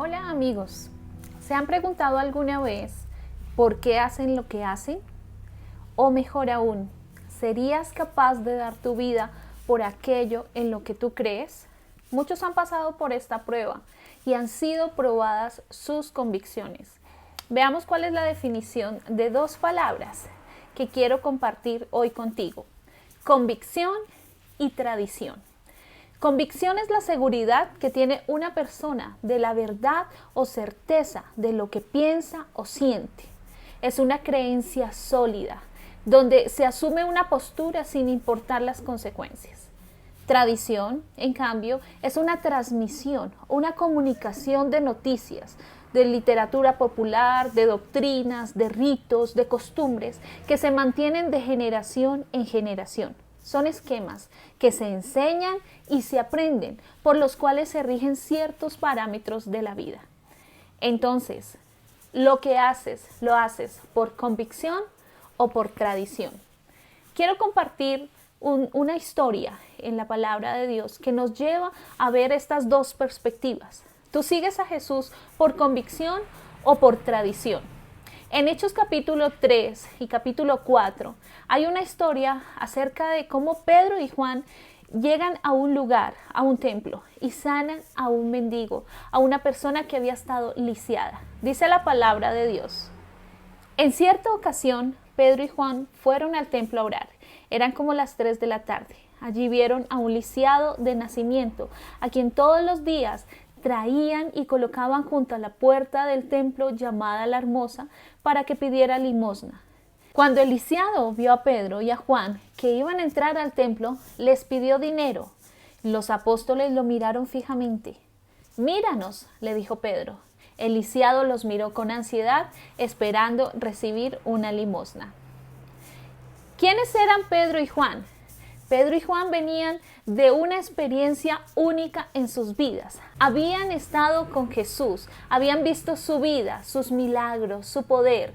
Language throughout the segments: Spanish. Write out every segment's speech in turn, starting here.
Hola amigos, ¿se han preguntado alguna vez por qué hacen lo que hacen? O mejor aún, ¿serías capaz de dar tu vida por aquello en lo que tú crees? Muchos han pasado por esta prueba y han sido probadas sus convicciones. Veamos cuál es la definición de dos palabras que quiero compartir hoy contigo: convicción y tradición. Convicción es la seguridad que tiene una persona de la verdad o certeza de lo que piensa o siente. Es una creencia sólida, donde se asume una postura sin importar las consecuencias. Tradición, en cambio, es una transmisión, una comunicación de noticias, de literatura popular, de doctrinas, de ritos, de costumbres que se mantienen de generación en generación. Son esquemas que se enseñan y se aprenden, por los cuales se rigen ciertos parámetros de la vida. Entonces, lo que haces, ¿lo haces por convicción o por tradición? Quiero compartir una historia en la palabra de Dios que nos lleva a ver estas dos perspectivas. ¿Tú sigues a Jesús por convicción o por tradición? En Hechos capítulo 3 y capítulo 4 hay una historia acerca de cómo Pedro y Juan llegan a un lugar, a un templo, y sanan a un mendigo, a una persona que había estado lisiada. Dice la palabra de Dios: en cierta ocasión, Pedro y Juan fueron al templo a orar. Eran como las 3 de la tarde. Allí vieron a un lisiado de nacimiento, a quien todos los días traían y colocaban junto a la puerta del templo llamada La Hermosa para que pidiera limosna. Cuando el lisiado vio a Pedro y a Juan que iban a entrar al templo, les pidió dinero. Los apóstoles lo miraron fijamente. «Míranos», le dijo Pedro. El lisiado los miró con ansiedad, esperando recibir una limosna. ¿Quiénes eran Pedro y Juan? Pedro y Juan venían de una experiencia única en sus vidas. Habían estado con Jesús, habían visto su vida, sus milagros, su poder,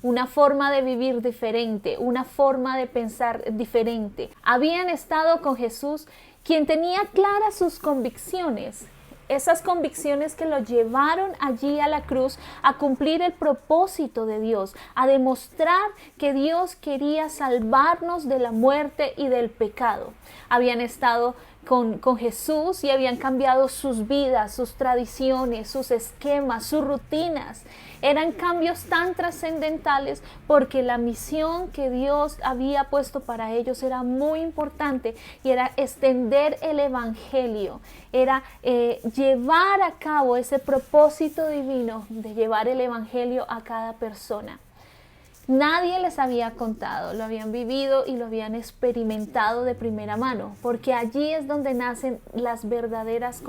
una forma de vivir diferente, una forma de pensar diferente. Habían estado con Jesús, quien tenía claras sus convicciones. Esas convicciones que lo llevaron allí a la cruz a cumplir el propósito de Dios, a demostrar que Dios quería salvarnos de la muerte y del pecado. Habían estado con Jesús y habían cambiado sus vidas, sus tradiciones, sus esquemas, sus rutinas. Eran cambios tan trascendentales porque la misión que Dios había puesto para ellos era muy importante y era extender el evangelio, era llevar a cabo ese propósito divino de llevar el evangelio a cada persona. Nadie les había contado, lo habían vivido y lo habían experimentado de primera mano, porque allí es donde nacen las verdaderas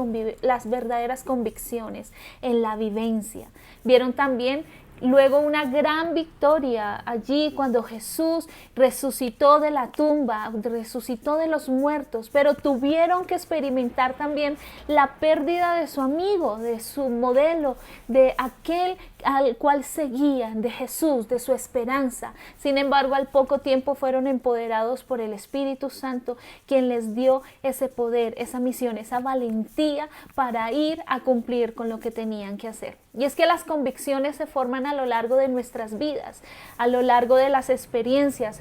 convicciones, en la vivencia. Vieron también luego una gran victoria allí cuando Jesús resucitó de la tumba, resucitó de los muertos, pero tuvieron que experimentar también la pérdida de su amigo, de su modelo, de aquel al cual seguían, de Jesús, de su esperanza. Sin embargo, al poco tiempo fueron empoderados por el Espíritu Santo, quien les dio ese poder, esa misión, esa valentía para ir a cumplir con lo que tenían que hacer. Y es que las convicciones se forman a lo largo de nuestras vidas, a lo largo de las experiencias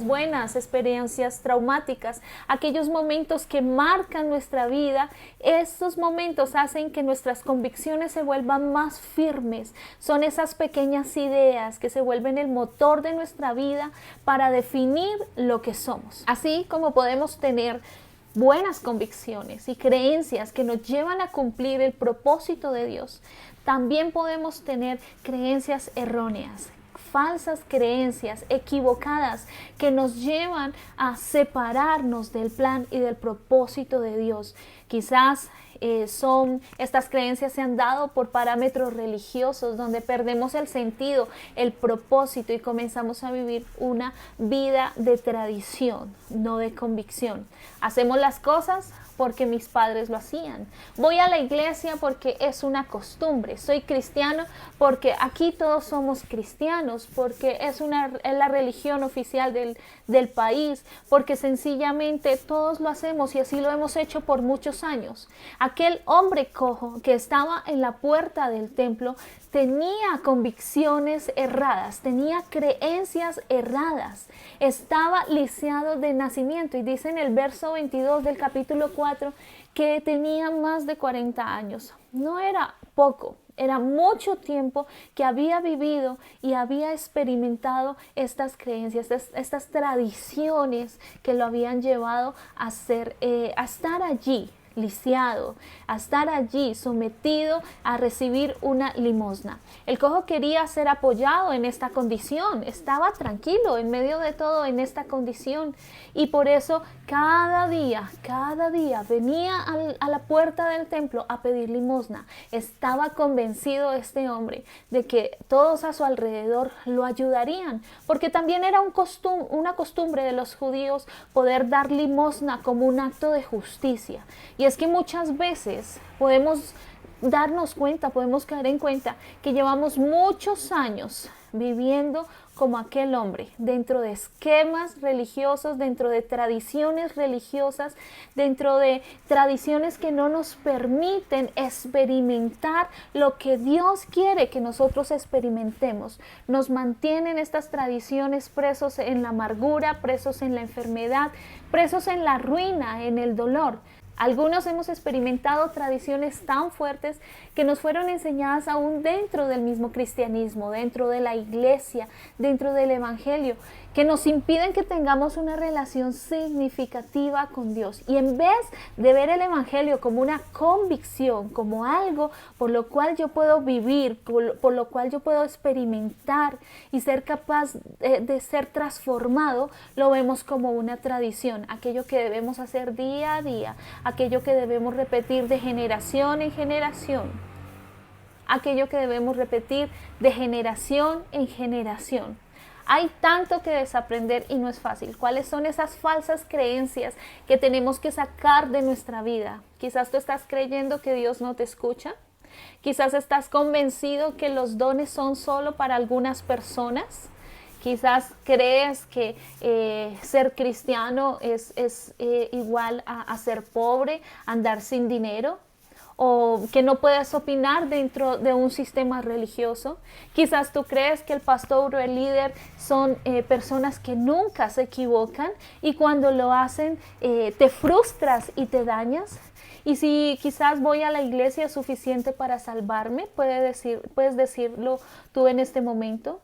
buenas, experiencias traumáticas, aquellos momentos que marcan nuestra vida. Estos momentos hacen que nuestras convicciones se vuelvan más firmes. Son esas pequeñas ideas que se vuelven el motor de nuestra vida para definir lo que somos. Así como podemos tener buenas convicciones y creencias que nos llevan a cumplir el propósito de Dios, también podemos tener creencias erróneas, falsas creencias equivocadas que nos llevan a separarnos del plan y del propósito de Dios. Quizás estas creencias se han dado por parámetros religiosos donde perdemos el sentido, el propósito y comenzamos a vivir una vida de tradición, no de convicción. Hacemos las cosas porque mis padres lo hacían. Voy a la iglesia porque es una costumbre. Soy cristiano porque aquí todos somos cristianos, porque es la religión oficial del país, porque sencillamente todos lo hacemos y así lo hemos hecho por muchos años. Aquel hombre cojo que estaba en la puerta del templo tenía convicciones erradas, tenía creencias erradas, estaba lisiado de nacimiento y dice en el verso 22 del capítulo 4 que tenía más de 40 años. No era poco, era mucho tiempo que había vivido y había experimentado estas creencias, estas tradiciones que lo habían llevado a estar allí lisiado, a estar allí sometido a recibir una limosna. El cojo quería ser apoyado en esta condición, estaba tranquilo en medio de todo en esta condición y por eso cada día venía a la puerta del templo a pedir limosna. Estaba convencido este hombre de que todos a su alrededor lo ayudarían, porque también era una costumbre de los judíos poder dar limosna como un acto de justicia. Y es que muchas veces podemos darnos cuenta, podemos caer en cuenta que llevamos muchos años viviendo como aquel hombre, dentro de esquemas religiosos, dentro de tradiciones religiosas, dentro de tradiciones que no nos permiten experimentar lo que Dios quiere que nosotros experimentemos. Nos mantienen estas tradiciones presos en la amargura, presos en la enfermedad, presos en la ruina, en el dolor. Algunos hemos experimentado tradiciones tan fuertes que nos fueron enseñadas aún dentro del mismo cristianismo, dentro de la iglesia, dentro del evangelio, que nos impiden que tengamos una relación significativa con Dios. Y en vez de ver el evangelio como una convicción, como algo por lo cual yo puedo vivir, por lo cual yo puedo experimentar y ser capaz de ser transformado, lo vemos como una tradición, aquello que debemos hacer día a día, aquello que debemos repetir de generación en generación, aquello que debemos repetir de generación en generación. Hay tanto que desaprender y no es fácil. ¿Cuáles son esas falsas creencias que tenemos que sacar de nuestra vida? Quizás tú estás creyendo que Dios no te escucha. Quizás estás convencido que los dones son solo para algunas personas. Quizás crees que ser cristiano es igual a ser pobre, andar sin dinero, o que no puedes opinar dentro de un sistema religioso. Quizás tú crees que el pastor o el líder son personas que nunca se equivocan y cuando lo hacen te frustras y te dañas. Y si quizás voy a la iglesia es suficiente para salvarme, puedes decirlo tú en este momento.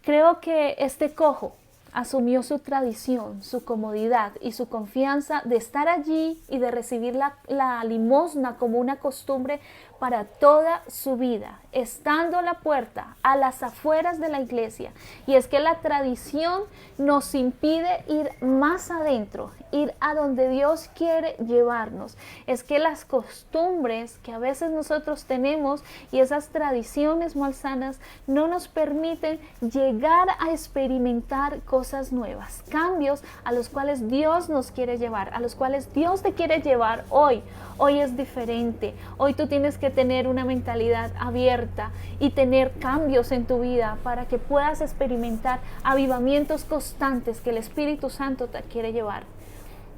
Creo que este cojo asumió su tradición, su comodidad y su confianza de estar allí y de recibir la limosna como una costumbre para toda su vida, estando a la puerta, a las afueras de la iglesia. Y es que la tradición nos impide ir más adentro, ir a donde Dios quiere llevarnos. Es que las costumbres que a veces nosotros tenemos y esas tradiciones malsanas no nos permiten llegar a experimentar cosas nuevas, cambios a los cuales Dios nos quiere llevar, a los cuales Dios te quiere llevar hoy. Hoy es diferente, hoy tú tienes que tener una mentalidad abierta y tener cambios en tu vida para que puedas experimentar avivamientos constantes que el Espíritu Santo te quiere llevar.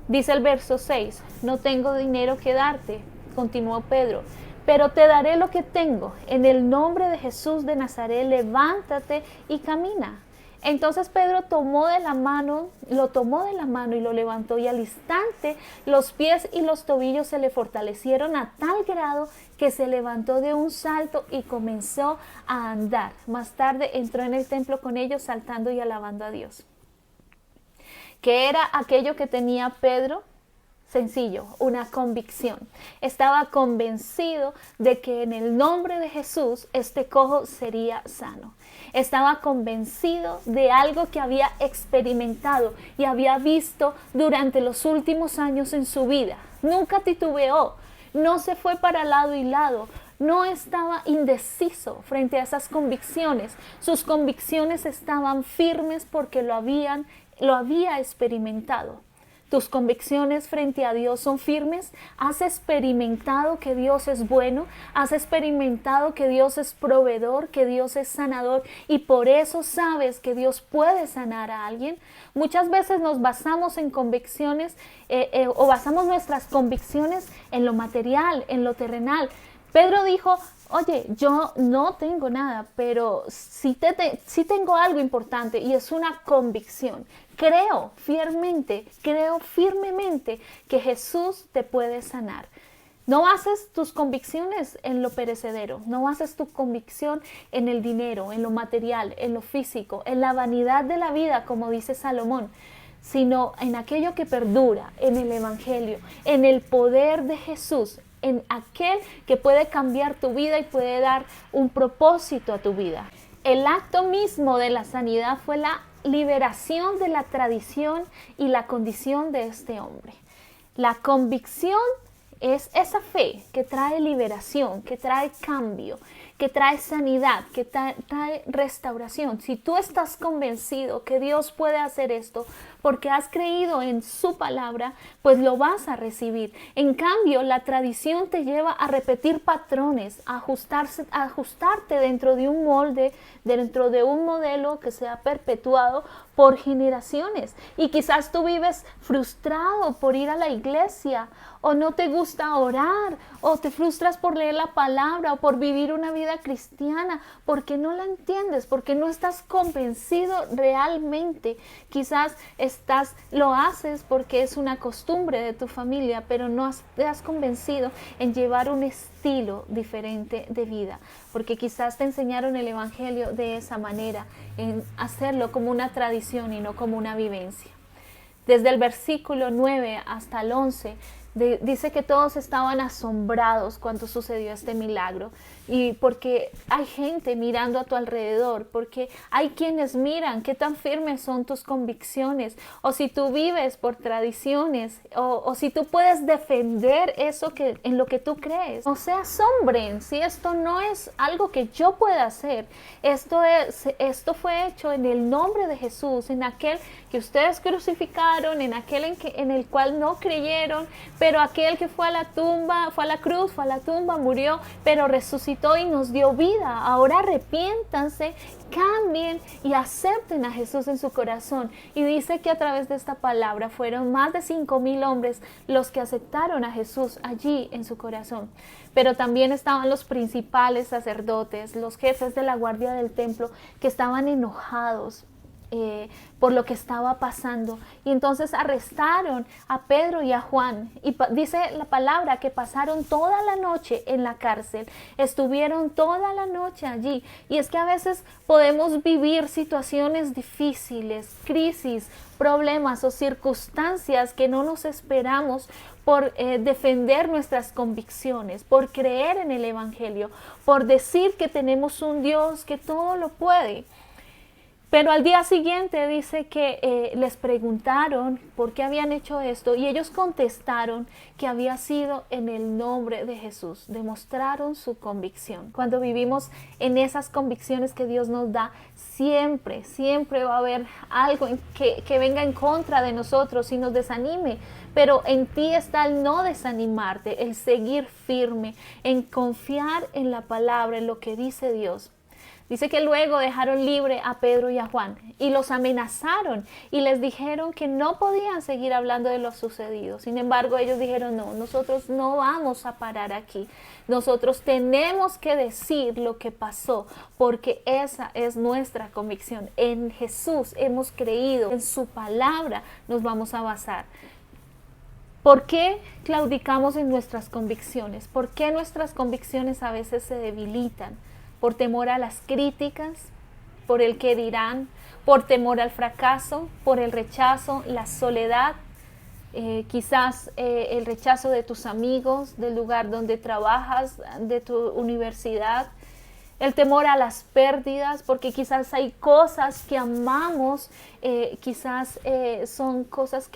Dice el verso 6, no tengo dinero que darte, continuó Pedro, pero te daré lo que tengo. En el nombre de Jesús de Nazaret, levántate y camina. Entonces Pedro lo tomó de la mano y lo levantó, y al instante los pies y los tobillos se le fortalecieron a tal grado que se levantó de un salto y comenzó a andar. Más tarde entró en el templo con ellos saltando y alabando a Dios. ¿Qué era aquello que tenía Pedro? Sencillo, una convicción. Estaba convencido de que en el nombre de Jesús este cojo sería sano. Estaba convencido de algo que había experimentado y había visto durante los últimos años en su vida. Nunca titubeó, no se fue para lado y lado, no estaba indeciso frente a esas convicciones. Sus convicciones estaban firmes porque lo había experimentado. ¿Tus convicciones frente a Dios son firmes? ¿Has experimentado que Dios es bueno? ¿Has experimentado que Dios es proveedor, que Dios es sanador y por eso sabes que Dios puede sanar a alguien? Muchas veces nos basamos en convicciones o basamos nuestras convicciones en lo material, en lo terrenal. Pedro dijo, oye, yo no tengo nada, pero sí tengo algo importante y es una convicción. Creo firmemente que Jesús te puede sanar. No bases tus convicciones en lo perecedero, no bases tu convicción en el dinero, en lo material, en lo físico, en la vanidad de la vida, como dice Salomón, sino en aquello que perdura, en el Evangelio, en el poder de Jesús, en aquel que puede cambiar tu vida y puede dar un propósito a tu vida. El acto mismo de la sanidad fue la liberación de la tradición y la condición de este hombre. La convicción es esa fe que trae liberación, que trae cambio, que trae sanidad, que trae restauración. Si tú estás convencido que Dios puede hacer esto porque has creído en su palabra, pues lo vas a recibir. En cambio, la tradición te lleva a repetir patrones, a ajustarte dentro de un molde, dentro de un modelo que se ha perpetuado por generaciones. Y quizás tú vives frustrado por ir a la iglesia, o no te gusta orar, o te frustras por leer la palabra, o por vivir una vida cristiana, porque no la entiendes, porque no estás convencido realmente. Quizás lo haces porque es una costumbre de tu familia, pero no te has convencido en llevar un estilo diferente de vida, porque quizás te enseñaron el evangelio de esa manera, en hacerlo como una tradición y no como una vivencia. Desde el versículo 9 hasta el 11, dice que todos estaban asombrados cuando sucedió este milagro, y porque hay gente mirando a tu alrededor, porque hay quienes miran qué tan firmes son tus convicciones, o si tú vives por tradiciones, o si tú puedes defender eso en lo que tú crees. No se asombren si esto no es algo que yo pueda hacer. Esto fue hecho en el nombre de Jesús, en aquel que ustedes crucificaron, en aquel en el cual no creyeron, pero aquel que fue a la cruz, fue a la tumba, murió, pero resucitó y nos dio vida. Ahora arrepiéntanse, cambien y acepten a Jesús en su corazón. Y dice que a través de esta palabra fueron más de 5,000 hombres los que aceptaron a Jesús allí en su corazón. Pero también estaban los principales sacerdotes, los jefes de la guardia del templo, que estaban enojados por lo que estaba pasando, y entonces arrestaron a Pedro y a Juan, y dice la palabra que pasaron toda la noche en la cárcel, estuvieron toda la noche allí. Y es que a veces podemos vivir situaciones difíciles, crisis, problemas o circunstancias que no nos esperamos, por defender nuestras convicciones, por creer en el evangelio, por decir que tenemos un Dios que todo lo puede. Pero al día siguiente dice que les preguntaron por qué habían hecho esto, y ellos contestaron que había sido en el nombre de Jesús. Demostraron su convicción. Cuando vivimos en esas convicciones que Dios nos da, siempre va a haber algo que venga en contra de nosotros y nos desanime. Pero en ti está el no desanimarte, el seguir firme, en confiar en la palabra, en lo que dice Dios. Dice que luego dejaron libre a Pedro y a Juan y los amenazaron y les dijeron que no podían seguir hablando de lo sucedido. Sin embargo, ellos dijeron, no, nosotros no vamos a parar aquí. Nosotros tenemos que decir lo que pasó, porque esa es nuestra convicción. En Jesús hemos creído, en su palabra nos vamos a basar. ¿Por qué claudicamos en nuestras convicciones? ¿Por qué nuestras convicciones a veces se debilitan? Por temor a las críticas, por el qué dirán, por temor al fracaso, por el rechazo, la soledad, quizás el rechazo de tus amigos, del lugar donde trabajas, de tu universidad, el temor a las pérdidas, porque quizás hay cosas que amamos, quizás son cosas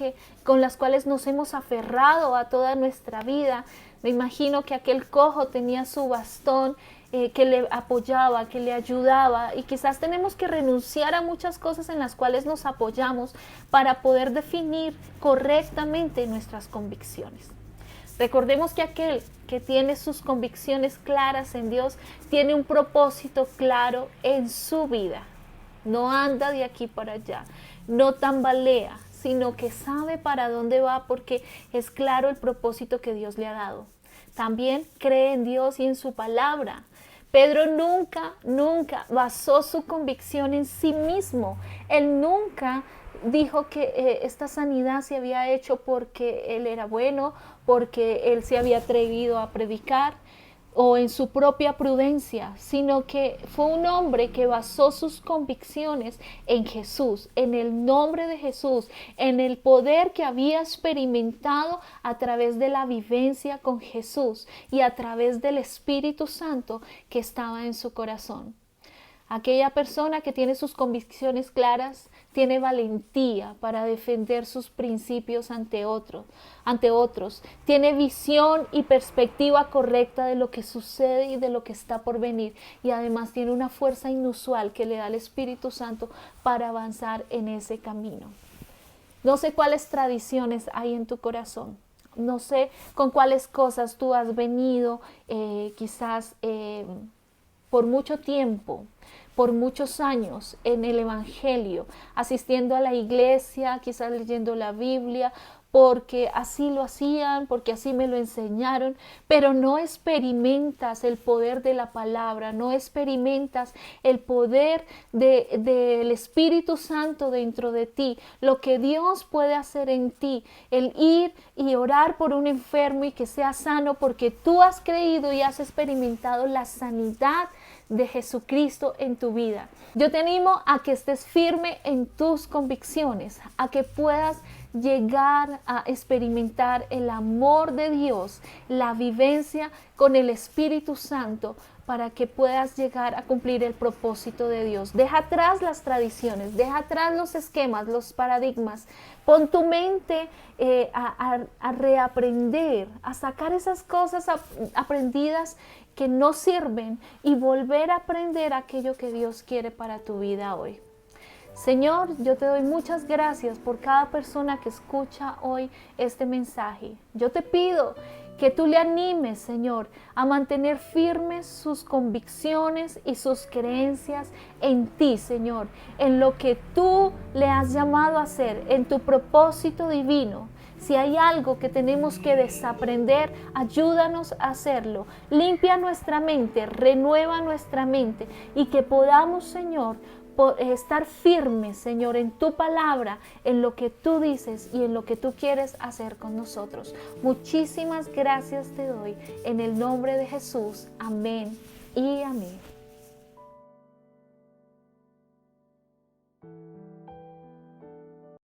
con las cuales nos hemos aferrado a toda nuestra vida. Me imagino que aquel cojo tenía su bastón que le apoyaba, que le ayudaba, y quizás tenemos que renunciar a muchas cosas en las cuales nos apoyamos para poder definir correctamente nuestras convicciones. Recordemos que aquel que tiene sus convicciones claras en Dios tiene un propósito claro en su vida. No anda de aquí para allá, no tambalea, sino que sabe para dónde va porque es claro el propósito que Dios le ha dado. También cree en Dios y en su palabra. Pedro nunca basó su convicción en sí mismo. Él nunca dijo que esta sanidad se había hecho porque él era bueno, porque él se había atrevido a predicar o en su propia prudencia, sino que fue un hombre que basó sus convicciones en Jesús, en el nombre de Jesús, en el poder que había experimentado a través de la vivencia con Jesús y a través del Espíritu Santo que estaba en su corazón. Aquella persona que tiene sus convicciones claras tiene valentía para defender sus principios ante otros. Tiene visión y perspectiva correcta de lo que sucede y de lo que está por venir. Y además tiene una fuerza inusual que le da el Espíritu Santo para avanzar en ese camino. No sé cuáles tradiciones hay en tu corazón. No sé con cuáles cosas tú has venido quizás por mucho tiempo, por muchos años en el Evangelio, asistiendo a la iglesia, quizás leyendo la Biblia, porque así lo hacían, porque así me lo enseñaron, pero no experimentas el poder de la palabra, no experimentas el poder del Espíritu Santo dentro de ti, lo que Dios puede hacer en ti, el ir y orar por un enfermo y que sea sano porque tú has creído y has experimentado la sanidad de Jesucristo en tu vida. Yo te animo a que estés firme en tus convicciones, a que puedas llegar a experimentar el amor de Dios, la vivencia con el Espíritu Santo, para que puedas llegar a cumplir el propósito de Dios. Deja atrás las tradiciones, deja atrás los esquemas, los paradigmas. Pon tu mente a reaprender, a sacar esas cosas aprendidas que no sirven y volver a aprender aquello que Dios quiere para tu vida hoy. Señor, yo te doy muchas gracias por cada persona que escucha hoy este mensaje. Yo te pido que tú le animes, Señor, a mantener firmes sus convicciones y sus creencias en ti, Señor, en lo que tú le has llamado a hacer, en tu propósito divino. Si hay algo que tenemos que desaprender, ayúdanos a hacerlo. Limpia nuestra mente, renueva nuestra mente y que podamos, Señor, estar firmes, Señor, en tu palabra, en lo que tú dices y en lo que tú quieres hacer con nosotros. Muchísimas gracias te doy en el nombre de Jesús. Amén y amén.